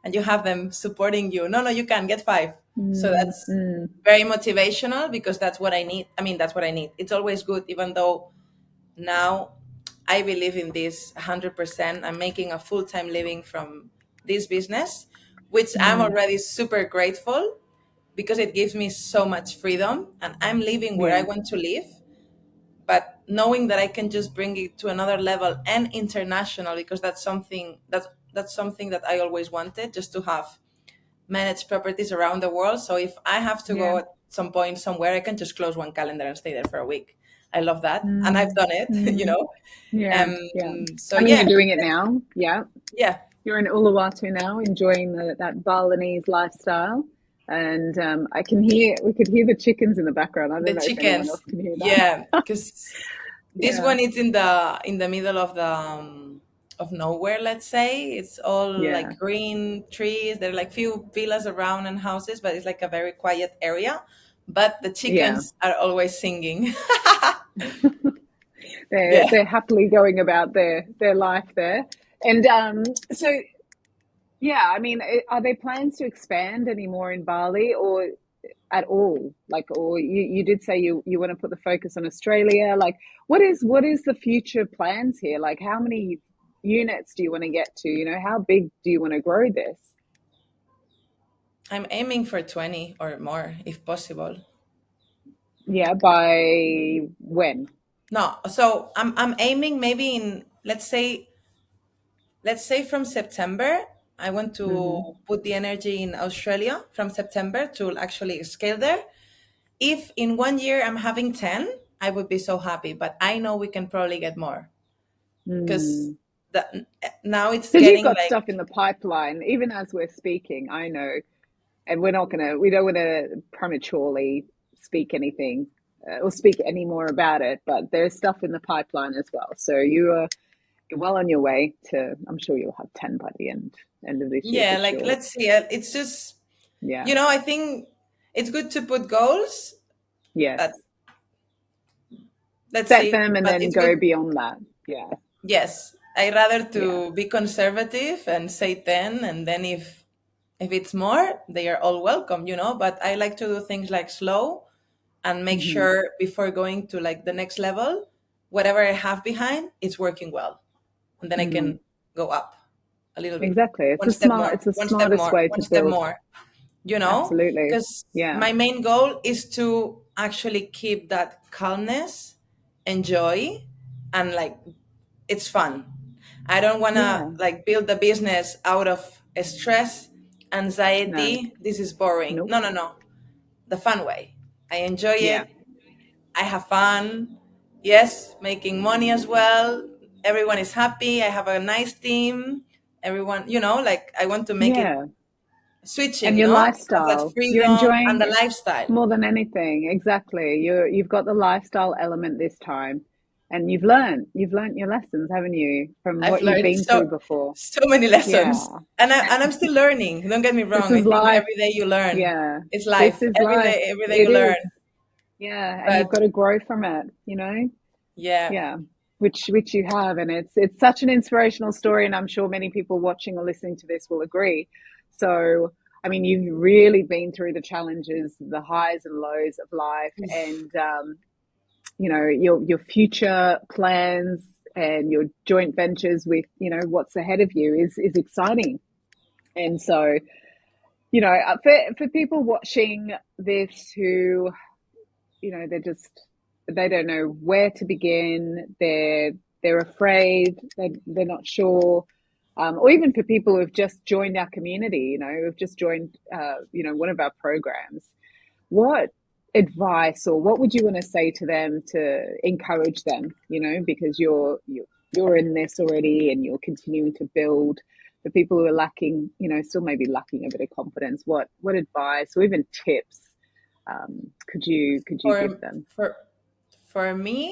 and you have them supporting you. No, no, you can get 5. So Mm, that's mm, very motivational, because that's what I need. I mean, that's what I need. It's always good, even though now I believe in this 100%. I'm making a full-time living from this business, which I'm mm. already super grateful, because it gives me so much freedom and I'm living where I Yeah. want to live. But knowing that I can just bring it to another level and international, because that's something that I always wanted, just to have managed properties around the world. So if I have to Yeah. go at some point somewhere, I can just close one calendar and stay there for a week. I love that, and I've Mm, done it. mm. Yeah. Um, Yeah. so I mean, yeah, you're doing it now. Yeah. yeah, You're in Uluwatu now, enjoying that Balinese lifestyle. And we could hear the chickens in the background. I don't the know if anyone else chickens, can hear yeah, that. because this Yeah. one is in the middle of nowhere. Let's say it's all Yeah. like green trees. There are like few villas around and houses, but it's like a very quiet area. But the Yeah. chickens are always singing. They're Yeah. they're happily going about their life there. And so yeah, I mean, are there plans to expand any more in Bali or at all? Like, or you did say you want to put the focus on Australia. Like, what is the future plans here? Like, how many units do you want to get to? You know, how big do you want to grow this? I'm aiming for 20 or more if possible. Yeah, by when? No, so I'm aiming maybe in, let's say from September. I want to Hmm. put the energy in Australia from September to actually scale there. If in 1 year I'm having 10, I would be so happy, but I know we can probably get more, because Hmm. now it's Because you've getting got like, stuff in the pipeline, even as we're speaking. I know, and we don't want to prematurely speak anything or speak any more about it, but there's stuff in the pipeline as well. So you're well on your way to, I'm sure you'll have 10 by the end of this year yeah, for like sure. let's see. It's just, Yeah. I think it's good to put goals. Yes. But let's Set see. them and But then it's go good. beyond that. Yeah. Yes, I rather Yeah. to be conservative and say 10, and then if it's more, they are all welcome, but I like to do things like slow, and make Hmm. sure before going to like the next level, whatever I have behind, it's working well, and then I Mm. can go up a little bit, Exactly. one step more, It's the one step smartest more, way one to step build. more, Absolutely. because Yeah. my main goal is to actually keep that calmness, enjoy, and like it's fun. I don't want to Yeah. like build the business out of stress, No. anxiety. This is boring. Nope. No, no, no. The fun way. I enjoy Yeah. it. I have fun. Yes, making money as well. Everyone is happy. I have a nice team. Everyone, like I want to make it Yeah. switching, And your have that lifestyle, you're freedom and the enjoying lifestyle. more than anything. Exactly. You've got the lifestyle element this time. And you've learned your lessons, haven't you, from I've what you've learned been through before? so many Yeah. lessons, and I'm still learning. Don't get me This wrong. I is think life. every day you learn. Yeah. It's This life. is life. Every day It you learn. is. Yeah. And you've But got to grow from it. yeah, Yeah. Which you have. And it's such an inspirational story. And I'm sure many people watching or listening to this will agree. So I mean, you've really been through the challenges, the highs and lows of life, and your future plans and your joint ventures with what's ahead of you is exciting. And so for people watching this who they don't know where to begin, they're afraid, they're not sure, or even for people who have just joined our community, who've just joined one of our programs, what advice or what would you want to say to them to encourage them, because you're in this already and you're continuing to build. For people who are lacking, still maybe lacking a bit of confidence, what advice or even tips could you give for them? for for me,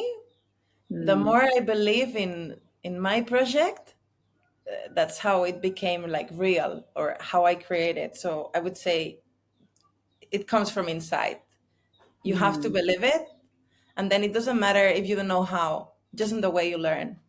the Mm, more I believe in my project, that's how it became like real, or how I created. So I would say it comes from inside. You have to mm, believe it, and then it doesn't matter if you don't know how, just in the way you learn.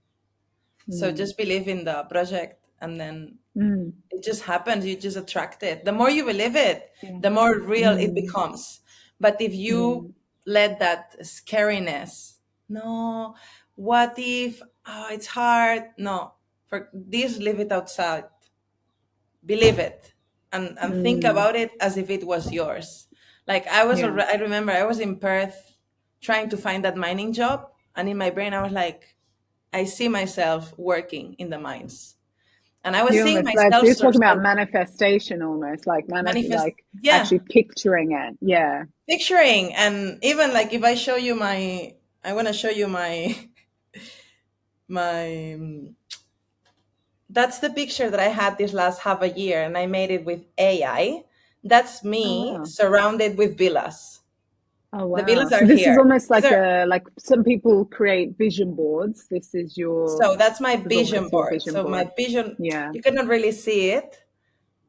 So Mm. just believe in the project, and then Mm. it just happens. You just attract it. The more you believe it, Yeah. the more real it Mm. becomes. But if you Mm. let that scariness, no, what if, oh, it's hard, no, for this, leave it outside. Believe it, and think Mm. about it as if it was yours. Like I was Yeah. already, I remember I was in Perth trying to find that mining job, and in my brain I was like, I see myself working in the mines, and I was You seeing almost like myself you're talking about so manifestation, almost like manifest, like yeah, actually picturing it. Yeah. picturing. And even like if I show you my, I want to show you my my that's the picture that I had this last half a year, and I made it with AI. That's Oh me wow. surrounded with villas. Oh The wow. villas So are this is here. almost These like are, a like some people create vision boards. so that's my This is vision almost your board. vision So my board. vision, Yeah. you cannot really see it,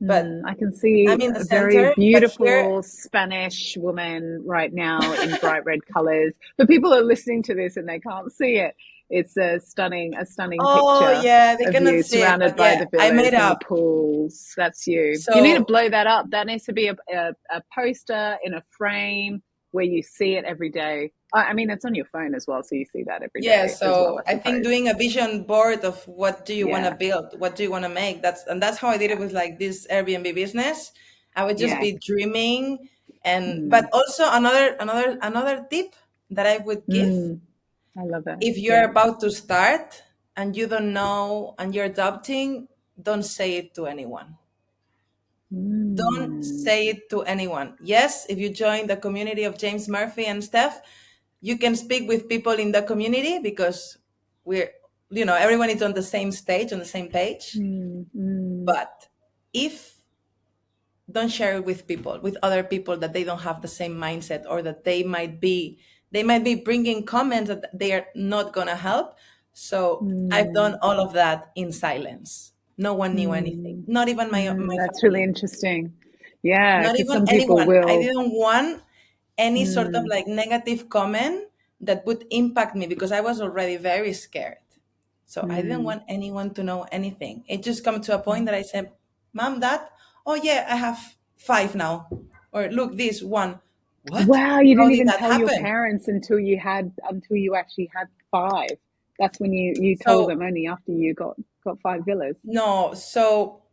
but I can I'm see in the a very center. But here, beautiful Spanish woman right now in bright red colors. But people are listening to this and they can't see it. It's a stunning oh picture yeah, they of cannot you see it, surrounded but by yeah, the I made villas and the up. pools. That's you. You need to So blow that up. That needs to be a poster in a frame where you see it every day. I mean, it's on your phone as well, so you see that every yeah, day as well, so I I think suppose. doing a vision board of what do you want to Yeah, build, what do you want to make. That's how I did it yeah, with like this Airbnb business. I would just yeah. be dreaming, and Mm, but also another tip that I would give, mm, I love it. if you're Yeah. about to start and you don't know and you're doubting, don't say it to anyone. Don't Mm, say it to anyone. Yes, if you join the community of James Murphy and Steph, you can speak with people in the community because we're, everyone is on the same stage, on the same page. mm, mm, But if, don't share it with people, with other people that they don't have the same mindset, or that they might be bringing comments that they are not going to help. So I've done mm, all of that in silence. No one knew anything, mm, not even my That's really family, interesting. Yeah, not because even some people anyone. I will. didn't want any sort of Mm, like negative comment that would impact me, because I was already very scared. So I didn't mm, want anyone to know anything. It just come to a point that I said, Mom, Dad, oh yeah, I have five now. Or look, this one. What? wow, you How didn't did even that tell your happen? parents until you actually had five. That's when you told So them only after you got five villas. no, so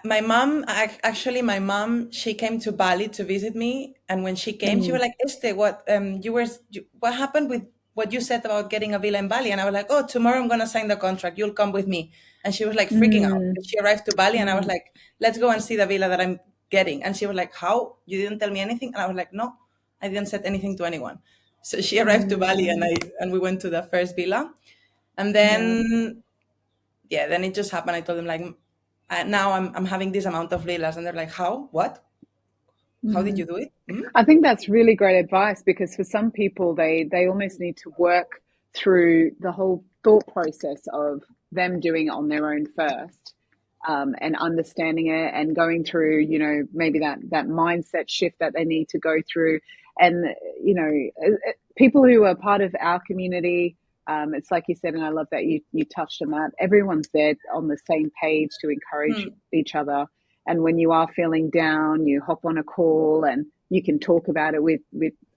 my mom, actually, my mom, she came to Bali to visit me, and when she came, she was Mm, like, "Este, what happened with what you said about getting a villa in Bali?" And I was like, "Oh, tomorrow I'm gonna sign the contract. You'll come with me." And she was like freaking out. mm, She arrived to Bali, and I was mm, like, "Let's go and see the villa that I'm getting." And she was like, "How? You didn't tell me anything?" And I was like, "No, I didn't say anything to anyone." So she arrived to Bali, and mm, we went to the first villa, and yeah. then yeah, then it just happened. I told them like, now I'm having this amount of villas, and they're like, how? What? How did Mm. you do it? Hmm? I think that's really great advice because for some people they almost need to work through the whole thought process of them doing it on their own first, and understanding it and going through, maybe that mindset shift that they need to go through. And people who are part of our community, it's like you said, and I love that you touched on that. Everyone's there on the same page to encourage Hmm. each other, and when you are feeling down, you hop on a call and you can talk about it with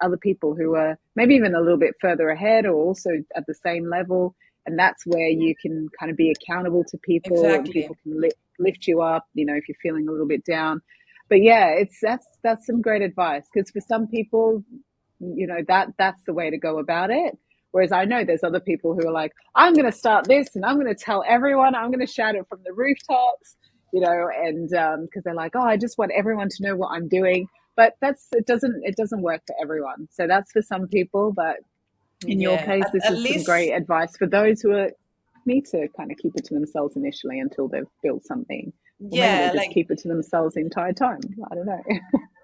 other people who are maybe even a little bit further ahead or also at the same level. And that's where you can kind of be accountable to people and Exactly. people can lift you up, if you're feeling a little bit down. But yeah, that's some great advice because for some people, that's the way to go about it. Whereas I know there's other people who are like, I'm going to start this and I'm going to tell everyone, I'm going to shout it from the rooftops, and because they're like, oh, I just want everyone to know what I'm doing. But it doesn't work for everyone. So that's for some people. But in your Yeah. case, this At is some least, great advice for those who need to kind of keep it to themselves initially until they've built something, or maybe they yeah, just like, keep it to themselves the entire time. I don't know.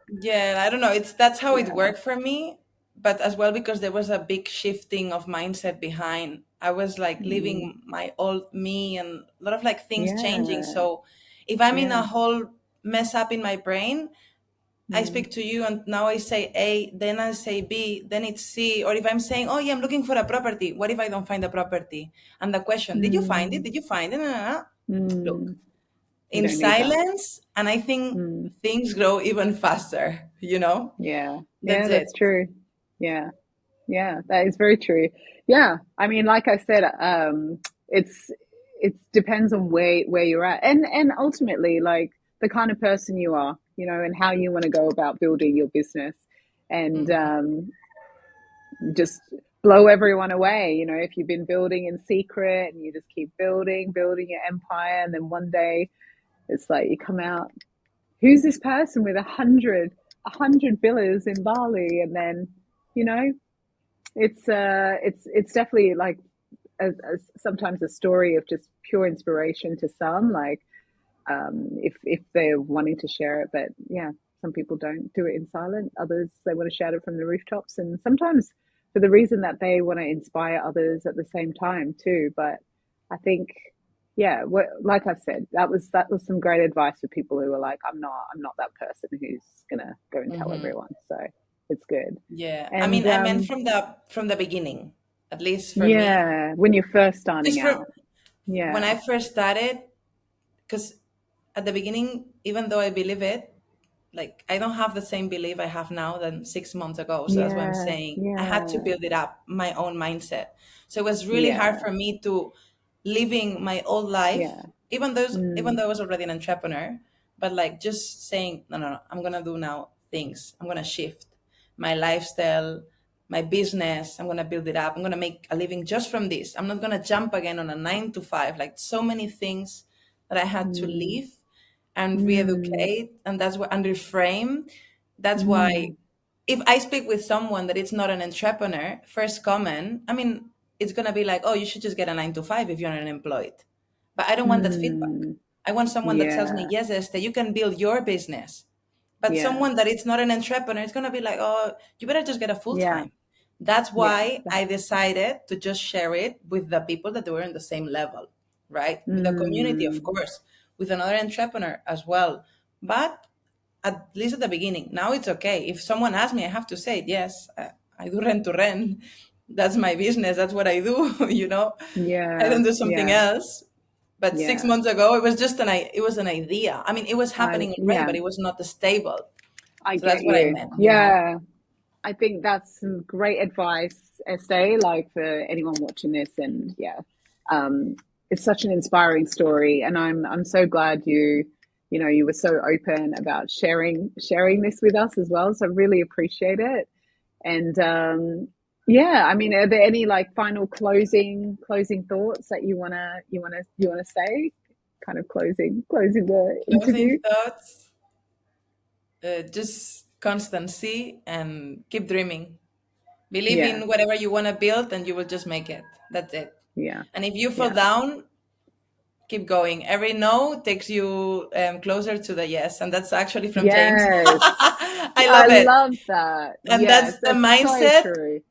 yeah, I don't know. That's how it Yeah. worked for me, but as well because there was a big shifting of mindset behind. I was like Mm, living my old me, and a lot of like things changing. yeah. So if I'm in a Yeah. whole mess up in my brain, I Mm. speak to you and now I say A, then I say B, then it's C. Or if I'm saying, oh yeah, I'm looking for a property, what if I don't find a property? And the question, did you find it? Mm. Did you find it? No, no, no. Look, Mm. You in don't need that. silence, and I think Mm. things grow even faster, you know? Yeah. That's Yeah, it. that's true. Yeah. Yeah, that is very true. Yeah. I mean, like I said, it's it depends on where you're at, and ultimately like the kind of person you are, and how you want to go about building your business, and Mhm. just blow everyone away. If you've been building in secret and you just keep building your empire, and then one day it's like you come out, who's this person with a hundred villas in Bali, and then you know it's definitely like sometimes a story of just pure inspiration to some, like if they're wanting to share it. But yeah, some people don't do it in silent. Others, they want to shout it from the rooftops, and sometimes for the reason that they want to inspire others at the same time too. But I think, yeah, like I've said, that was some great advice for people who are like, I'm not that person who's gonna go and tell Mhm. everyone. So it's good. Yeah. I And mean, I meant from the beginning, at least for me. yeah, when you're first starting Just for out. when Yeah. I first started, because at the beginning, even though I believe it, like I don't have the same belief I have now than 6 months ago. So that's why I'm Yeah. saying I had to Yeah. build it up, my own mindset. So it was really hard Yeah. for me to living my old life, Yeah. even Mm, though I was already an entrepreneur, but like just saying, no, no, no, I'm gonna do now things. I'm gonna shift my lifestyle, my business. I'm gonna build it up. I'm gonna make a living just from this. I'm not gonna jump again on a 9 to 5. Like so many things that I had to mm, leave and mm, re-educate, and that's what and reframe. That's why mm, if I speak with someone that is not an entrepreneur, first comment, I mean, it's gonna be like, oh, you should just get a 9 to 5 if you're unemployed. But I don't want that feedback. mm. I want someone that tells me, Yeah. yes, Esther, you can build your business. But Yeah. someone that is not an entrepreneur is gonna be like, oh, you better just get a full Yeah. time. That's Yeah. why I decided to just share it with the people that were in the same level, right? With the community, of Mm, course, with another entrepreneur as well. But at least at the beginning. Now it's okay. If someone asks me, I have to say, yes, I do rent to rent. That's my business. That's what I do. I yeah. don't do something Yeah. else. But six Yeah. months ago, it was just it was an idea. I mean, it was happening already, Yeah. but it was not stable. I So that's get what I you. meant. Yeah. I think that's some great advice, Estee, like for anyone watching this. And yeah, um, it's such an inspiring story, and I'm so glad you were so open about sharing this with us as well. So I really appreciate it. And yeah, I mean, are there any like final closing thoughts that you wanna say? Kind of closing the Closing interview. thoughts, just constancy and keep dreaming. Believe Yeah, in whatever you want to build and you will just make it. That's it. yeah, And if you fall yeah. down, keep going. Every no takes you closer to the yes. And that's actually from James. Yes. I I love it. love that. And Yes, that's the that's so mindset. true.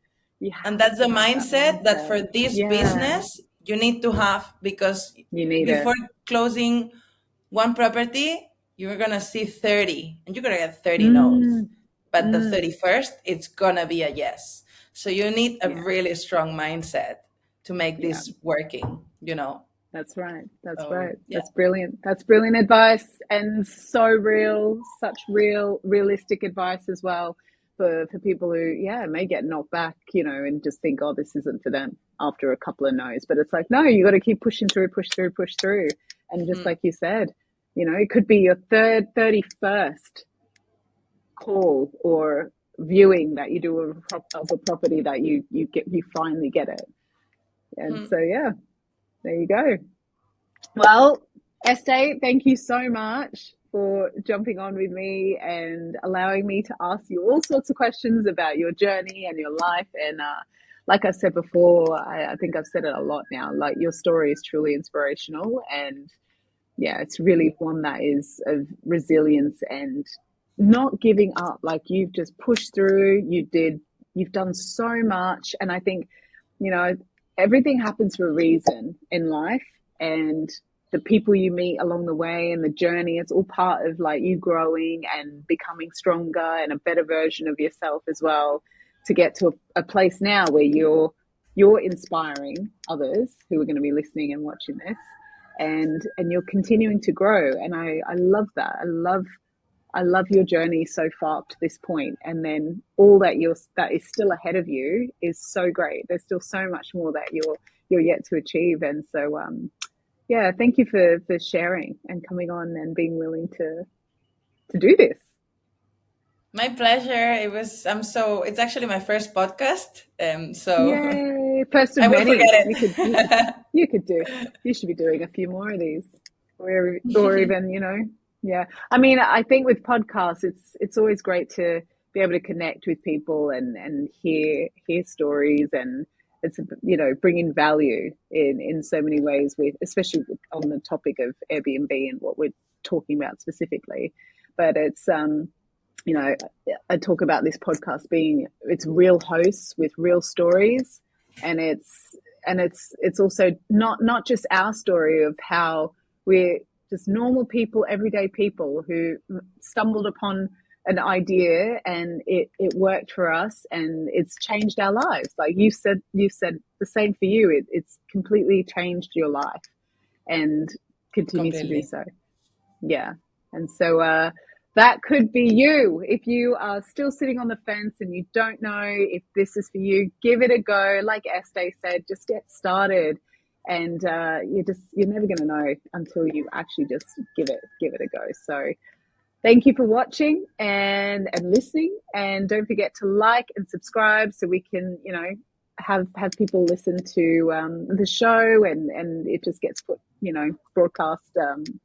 You And have that's the to have that mindset that mindset. for this Yeah, business, you need to have because you need it. before closing one property, you're going to see 30 and you're going to get 30 no's. Mm, But the mm, 31st, it's going to be a yes. So you need a yeah, really strong mindset to make yeah. this working. That's right. That's So, right. yeah. That's brilliant. That's brilliant advice, and so real, such realistic advice as well for people who, yeah, may get knocked back, and just think, oh, this isn't for them after a couple of no's. But it's like, no, you got to keep pushing through, push through, push through. And just Mm, like you said, it could be your 31st call or viewing that you do of a property that you finally get it. And mm. so, yeah, there you go. Well, Estee, thank you so much for jumping on with me and allowing me to ask you all sorts of questions about your journey and your life. And like I said before, I think I've said it a lot now. Like, your story is truly inspirational, and yeah, it's really one that is of resilience and not giving up. Like, you've just pushed through. You've done so much, and I think you know everything happens for a reason in life, and the people you meet along the way and the journey, it's all part of like you growing and becoming stronger and a better version of yourself as well, to get to a place now where you're inspiring others who are going to be listening and watching this, and you're continuing to grow. And I love that. I love your journey so far up to this point, and then all that is still ahead of you is so great. There's still so much more that you're yet to achieve. And so yeah, thank you for sharing and coming on and being willing to do this. My pleasure. It's actually my first podcast. So Yay, first of I will many. forget it. You should be doing a few more of these, or even, yeah. I mean, I think with podcasts, it's always great to be able to connect with people and hear stories, and it's, bringing value in so many ways, especially on the topic of Airbnb and what we're talking about specifically. But it's I talk about this podcast it's real hosts with real stories, and it's also not just our story of how we're just normal people, everyday people who stumbled upon an idea and it worked for us and it's changed our lives. Like you said the same for you. It's completely changed your life and continues to do so. Yeah. And so that could be you. If you are still sitting on the fence and you don't know if this is for you, give it a go. Like Estee said, just get started. And you're never going to know until you actually just give it a go. So thank you for watching and listening. And don't forget to like and subscribe so we can, have people listen to the show, and it just gets put, broadcast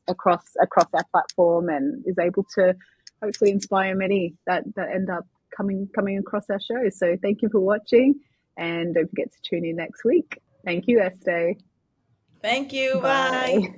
across our platform and is able to hopefully inspire many that end up coming across our show. So thank you for watching, and don't forget to tune in next week. Thank you, Estee. Thank you. Bye.